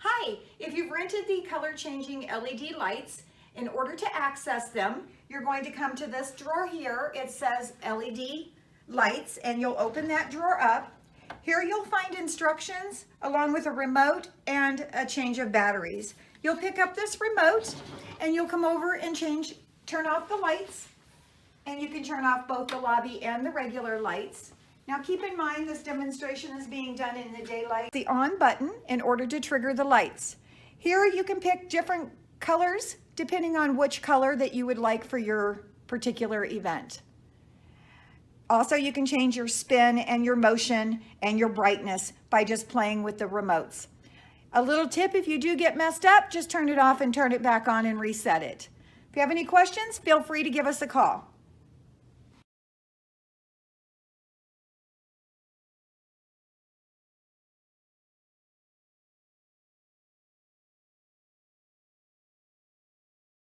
Hi, if you've rented the color changing LED lights, in order to access them, you're going to come to this drawer here. It says LED lights, and you'll open that drawer up. Here you'll find instructions along with a remote and a change of batteries. You'll pick up this remote and you'll come over and turn off the lights, and you can turn off both the lobby and the regular lights. Now keep in mind this demonstration is being done in the daylight. The on button in order to trigger the lights. Here you can pick different colors depending on which color that you would like for your particular event. Also, you can change your spin and your motion and your brightness by just playing with the remotes. A little tip, if you do get messed up, just turn it off and turn it back on and reset it. If you have any questions, feel free to give us a call.